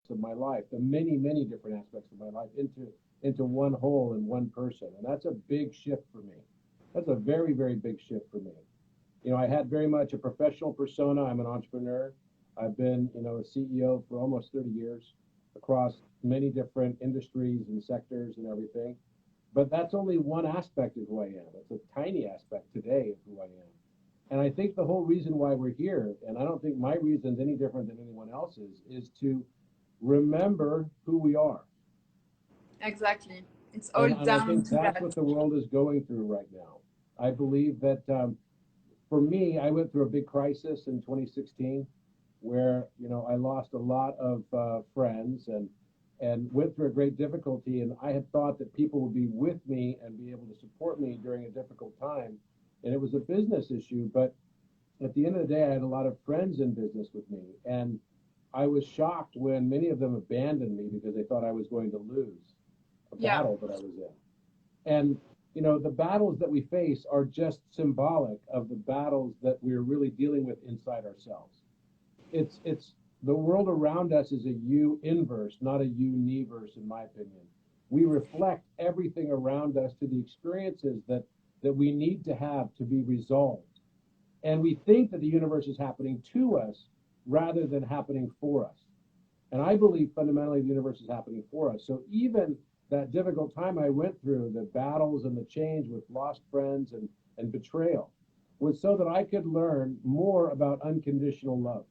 of my life, the many, many different aspects of my life into one whole and one person. And that's a big shift for me. That's a very, very big shift for me. You know, I had very much a professional persona. I'm an entrepreneur. I've been, you know, a CEO for almost 30 years across many different industries and sectors and everything. But that's only one aspect of who I am. It's a tiny aspect today of who I am. And I think the whole reason why we're here, and I don't think my reason is any different than anyone else's, is to remember who we are. Exactly. It's all And I down think to that's that. what the world is going through right now. I believe that for me, I went through a big crisis in 2016 where, you know, I lost a lot of friends and went through a great difficulty. And I had thought that people would be with me and be able to support me during a difficult time. And it was a business issue, but at the end of the day, I had a lot of friends in business with me. And I was shocked when many of them abandoned me because they thought I was going to lose a Yeah. battle that I was in. And you know, the battles that we face are just symbolic of the battles that we're really dealing with inside ourselves. It's the world around us is a you inverse, not a you universe, in my opinion. We reflect everything around us to the experiences that we need to be resolved. And we think that the universe is happening to us rather than happening for us. And I believe fundamentally the universe is happening for us. So even that difficult time I went through, the battles and the change with lost friends and betrayal, was so that I could learn more about unconditional love.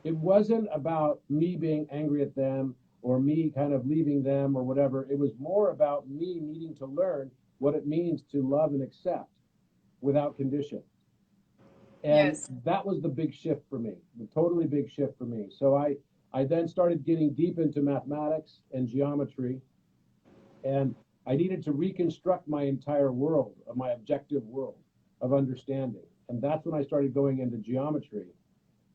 It wasn't about me being angry at them or me kind of leaving them or whatever. It was more about me needing to learn what it means to love and accept without condition. And Yes. that was the big shift for me, the totally big shift for me. So I then started getting deep into mathematics and geometry, and I needed to reconstruct my entire world, my objective world of understanding. And that's when I started going into geometry.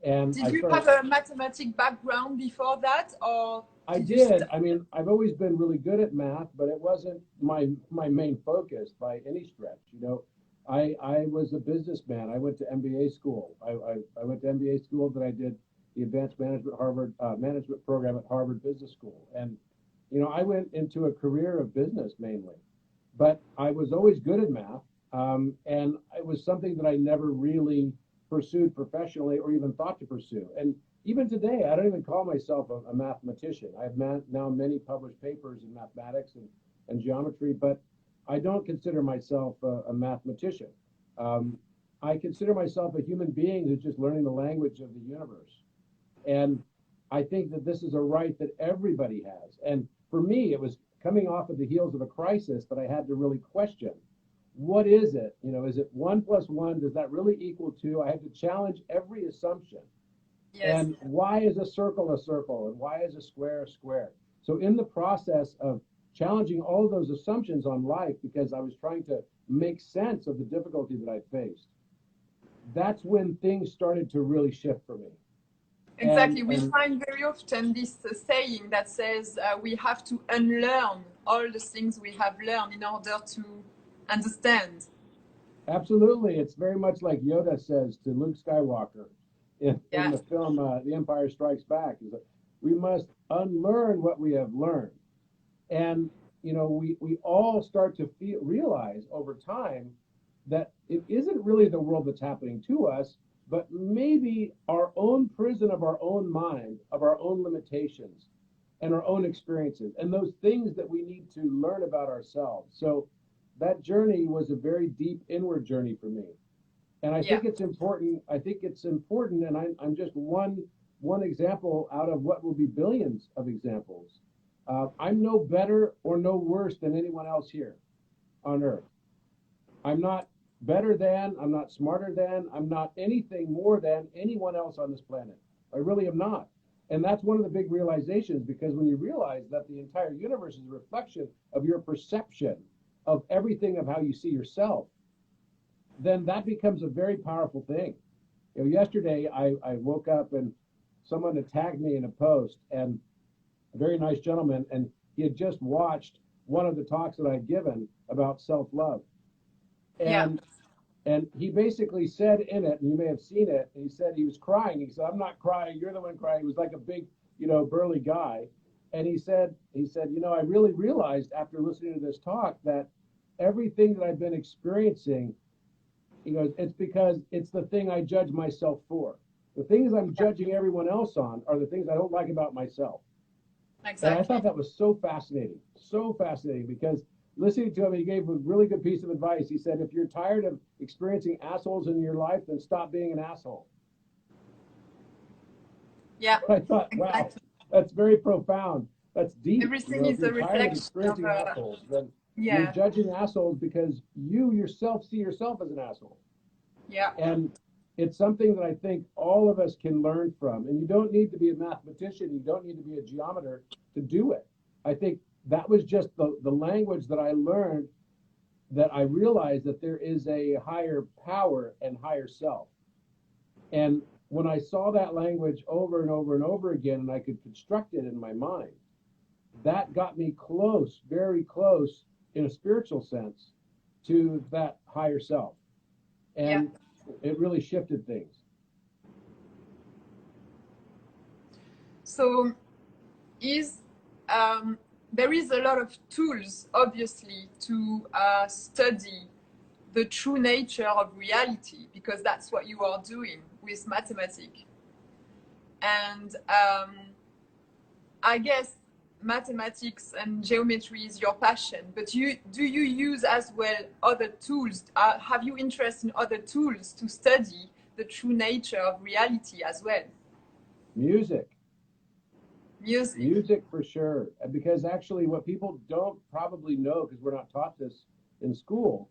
And Did I you started, have a mathematic background before that, or I did you did. I mean, I've always been really good at math, but it wasn't my main focus by any stretch. You know, I was a businessman. I went to MBA school. I went to MBA school, then I did the advanced management Harvard management program at Harvard Business School. And you know, I went into a career of business mainly, but I was always good at math, and it was something that I never really pursued professionally or even thought to pursue. And even today, I don't even call myself a mathematician. I have now many published papers in mathematics and geometry, but I don't consider myself a mathematician. Um, I consider myself a human being who's just learning the language of the universe. And I think that this is a right that everybody has. And for me, it was coming off of the heels of a crisis that I had to really question. What is it? You know, is it 1 + 1? Does that really equal 2? I had to challenge every assumption. yes, And why is a circle a circle? And why is a square a square? So in the process of challenging all of those assumptions on life, because I was trying to make sense of the difficulty that I faced, that's when things started to really shift for me. exactly. We And find very often this saying that says we have to unlearn all the things we have learned in order to understand. absolutely, it's very much like Yoda says to Luke Skywalker in Yeah, the film The Empire Strikes Back, is that we must unlearn what we have learned. And you know, we all start to realize over time that it isn't really the world that's happening to us, but maybe our own prison of our own mind, of our own limitations and our own experiences, and those things that we need to learn about ourselves. So that journey was a very deep inward journey for me. And I yeah, think it's important. I think it's important, and I'm just one example out of what will be billions of examples. I'm no better or no worse than anyone else here on Earth. I'm not better than, I'm not smarter than, I'm not anything more than anyone else on this planet. I really am not. And that's one of the big realizations, because when you realize that the entire universe is a reflection of your perception of everything of how you see yourself, then that becomes a very powerful thing. You know, yesterday I woke up and someone had tagged me in a post, and a very nice gentleman, and he had just watched one of the talks that I'd given about self-love. yeah, And he basically said in it, and you may have seen it, and he said he was crying. He said, "I'm not crying, you're the one crying." It was like a big burly guy. And he said, I really realized after listening to this talk that everything that I've been experiencing, he goes, it's because it's the thing I judge myself for. The things I'm judging everyone else on are the things I don't like about myself. And I Exactly. thought that was so fascinating, because listening to him, he gave a really good piece of advice. He said, if you're tired of experiencing assholes in your life, then stop being an asshole. Yeah, I thought, wow, exactly. that's very profound. That's deep. Everything If is you're a tired of reflection of experiencing assholes, then you're yeah, judging assholes because you yourself see yourself as an asshole. yeah, And it's something that I think all of us can learn from. And you don't need to be a mathematician, you don't need to be a geometer to do it. I think that was just the language that I learned, that I realized that there is a higher power and higher self. And when I saw that language over and over and over again, and I could construct it in my mind, that got me close, very close, in a spiritual sense, to that higher self. yeah. And it really shifted things. So is there is a lot of tools, obviously, to study the true nature of reality, because that's what you are doing with mathematics. And I guess mathematics and geometry is your passion, but do you use as well other tools? Have you interest in other tools to study the true nature of reality as well? Music, Music. music for sure. Because actually, what people don't probably know, because we're not taught this in school,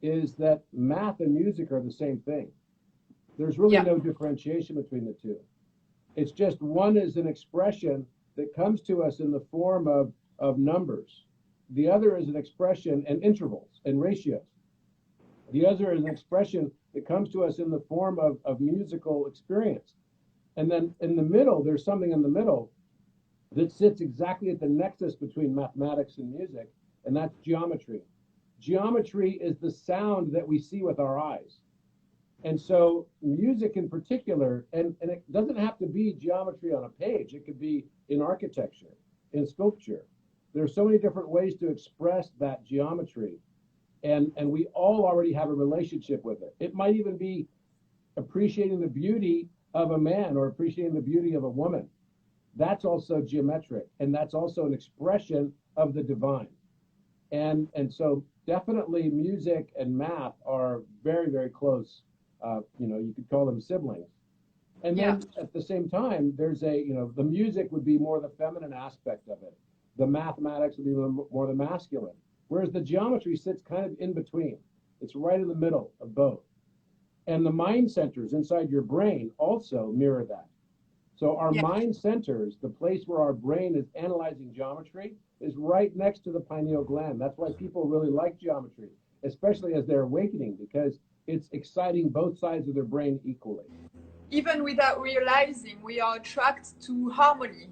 is that math and music are the same thing. There's really Yeah, no differentiation between the two. It's just one is an expression that comes to us in the form of numbers. The other is an expression and intervals and ratios. The other is an expression that comes to us in the form of musical experience. And then in the middle, there's something in the middle that sits exactly at the nexus between mathematics and music, and that's geometry. Geometry is the sound that we see with our eyes. And so music in particular, and it doesn't have to be geometry on a page, it could be in architecture, in sculpture. There's so many different ways to express that geometry. And we all already have a relationship with it. It might even be appreciating the beauty of a man or appreciating the beauty of a woman. That's also geometric, and that's also an expression of the divine. And so definitely music and math are very, very close. You could call them siblings. And yeah, then at the same time, there's the music would be more the feminine aspect of it. The mathematics would be more the masculine. Whereas the geometry sits kind of in between. It's right in the middle of both. And the mind centers inside your brain also mirror that. So our yeah. mind centers, the place where our brain is analyzing geometry, is right next to the pineal gland. That's why people really like geometry, especially as they're awakening, because it's exciting both sides of their brain equally. Even without realizing, we are attracted to harmony.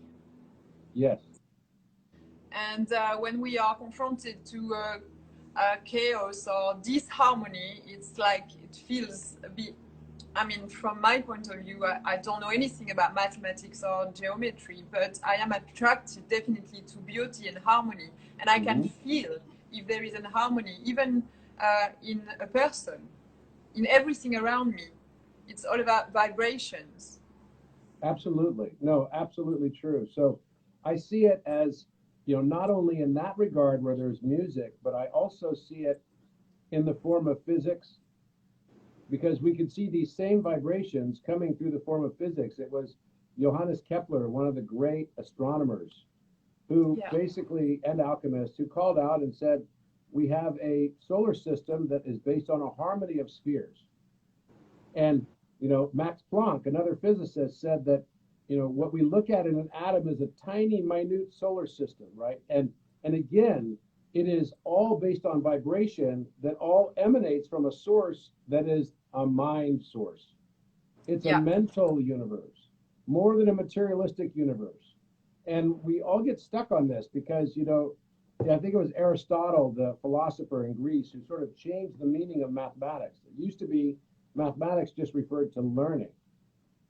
Yes, And when we are confronted to chaos or disharmony, it's like it feels a bit. I mean, from my point of view, I don't know anything about mathematics or geometry, but I am attracted definitely to beauty and harmony. And I can hmm feel if there is an harmony, even in a person, in everything around me. It's all about vibrations. absolutely. No, absolutely true. So I see it as, not only in that regard where there's music, but I also see it in the form of physics, because we could see these same vibrations coming through the form of physics. It was Johannes Kepler, one of the great astronomers, who Yeah, basically, and alchemists, who called out and said, we have a solar system that is based on a harmony of spheres. And, Max Planck, another physicist, said that, what we look at in an atom is a tiny, minute solar system, right? And again, it is all based on vibration that all emanates from a source that is a mind source. It's a yeah, mental universe, more than a materialistic universe. And we all get stuck on this because, I think it was Aristotle, the philosopher in Greece, who sort of changed the meaning of mathematics. It used to be mathematics just referred to learning.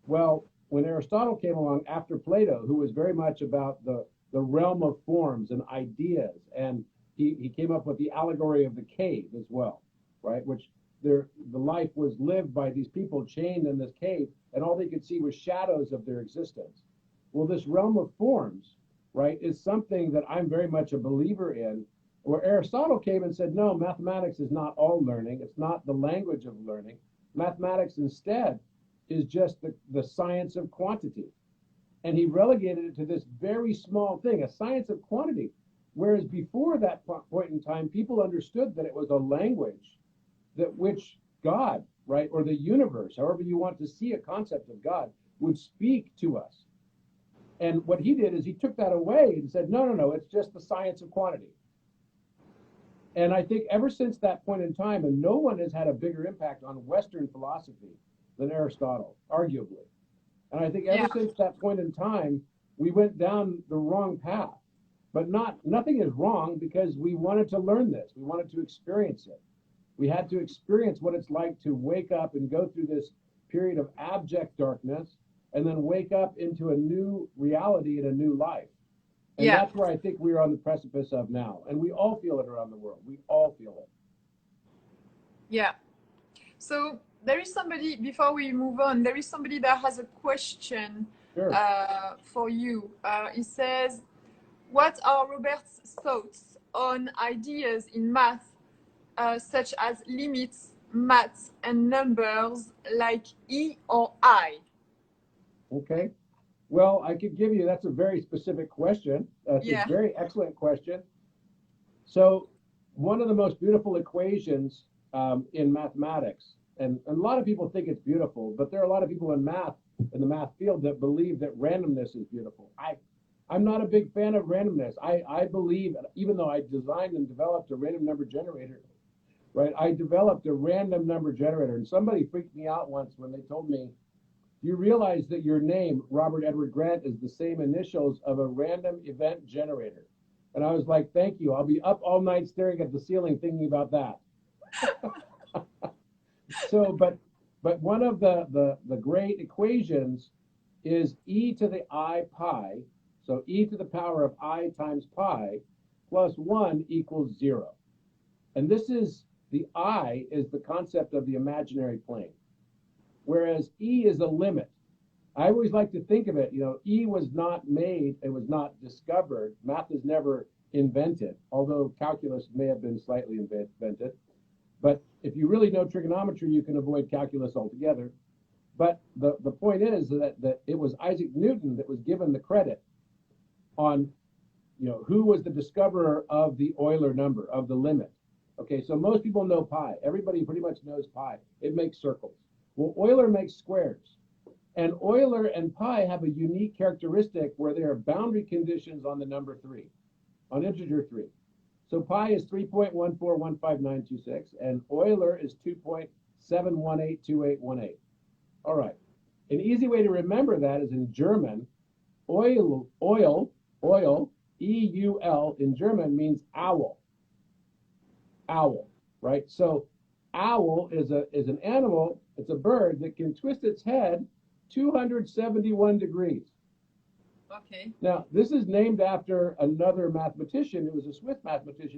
Well, when Aristotle came along after Plato, who was very much about the realm of forms and ideas, and he came up with the allegory of the cave as well, right? Which the life was lived by these people chained in this cave, and all they could see was shadows of their existence. Well, this realm of forms, right, is something that I'm very much a believer in, where Aristotle came and said, no, mathematics is not all learning. It's not the language of learning. Mathematics instead is just the science of quantity. And he relegated it to this very small thing, a science of quantity. Whereas before that point in time, people understood that it was a language that which God, right, or the universe, however you want to see a concept of God, would speak to us. And what he did is he took that away and said, no, no, no, it's just the science of quantity. And I think ever since that point in time, and no one has had a bigger impact on Western philosophy than Aristotle, arguably. And I think ever since that point in time, we went down the wrong path. But nothing is wrong, because we wanted to learn this. We wanted to experience it. We had to experience what it's like to wake up and go through this period of abject darkness and then wake up into a new reality and a new life. And that's where I think we're on the precipice of now. And we all feel it around the world. We all feel it. Yeah. So there is somebody, before we move on, there is somebody that has a question for you. He says, what are Robert's thoughts on ideas in math, such as limits, maths, and numbers like E or I? Okay. Well, I could give you, that's a very specific question. That's a very excellent question. So one of the most beautiful equations in mathematics, and a lot of people think it's beautiful, but there are a lot of people in math, in the math field, that believe that randomness is beautiful. I'm not a big fan of randomness. I believe, even though I designed and developed a random number generator, right? I developed a random number generator, and somebody freaked me out once when they told me, you realize that your name, Robert Edward Grant, is the same initials of a random event generator. And I was like, thank you. I'll be up all night staring at the ceiling thinking about that. So, but one of the great equations is e to the I pi. So e to the power of I times pi plus 1 equals 0. And this is, the I is the concept of the imaginary plane, whereas E is a limit. I always like to think of it, E was not made, it was not discovered. Math is never invented, although calculus may have been slightly invented. But if you really know trigonometry, you can avoid calculus altogether. But the point is that it was Isaac Newton that was given the credit on, who was the discoverer of the Euler number, of the limit. Okay, so most people know pi. Everybody pretty much knows pi. It makes circles. Well, Euler makes squares. And Euler and pi have a unique characteristic where there are boundary conditions on the number 3, on integer 3. So pi is 3.1415926, and Euler is 2.7182818. All right. An easy way to remember that is in German, oil, E-U-L, in German means owl. Owl, right? So owl is an animal, it's a bird that can twist its head 271 degrees. Okay. Now, this is named after another mathematician who was a Swiss mathematician